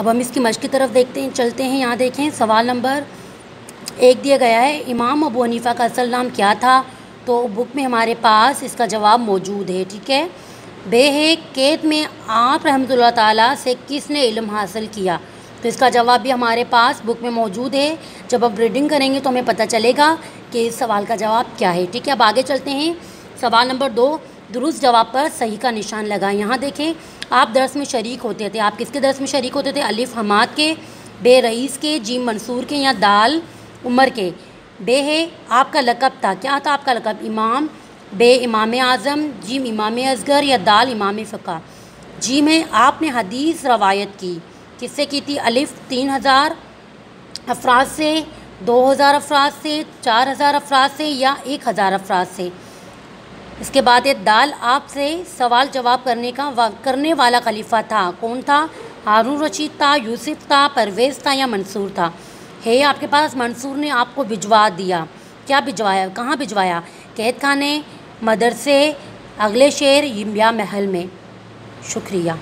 अब हम इसकी मश्क की तरफ चलते हैं। यहाँ देखें, सवाल नंबर 1 दिया गया है, इमाम अबू हनीफ़ा का असल नाम क्या था? तो बुक में हमारे पास इसका जवाब मौजूद है। ठीक है, बे है, कैद में आप रहमतुल्लाह ताला से किसने इल्म हासिल किया? तो इसका जवाब भी हमारे पास बुक में मौजूद है। जब अब रीडिंग करेंगे तो हमें पता चलेगा कि इस सवाल का जवाब क्या है। ठीक है, अब आगे चलते हैं। सवाल नंबर 2, दुरुस्त जवाब पर सही का निशान लगाएं। यहाँ देखें, आप दर्स में शरीक होते थे। आप किसके दर्स में शरीक होते थे? अलिफ हमाद के, बे रईस के, जीम मंसूर के, या दाल उमर के। बे है, आपका लक़ब था, क्या था आपका लक़ब? इमाम। बे इमाम आज़म, जीम इमाम असगर, या दाल इमाम फ़िक़ा। जीम है, आपने हदीस रवायत की, किससे की थी? अलिफ 3000 अफराद से, 2000 अफराद से, 4000 अफराद से, या 1000 अफराद से। इसके बाद है दाल, आपसे सवाल जवाब करने वाला खलीफा था, कौन था? हारून रशीद था, यूसुफ था, परवेज़ था, या मंसूर था? है, आपके पास मंसूर ने आपको भिजवा दिया। क्या भिजवाया? कहाँ भिजवाया? कैद खाने, मदरसे, अगले शहर, या महल में। शुक्रिया।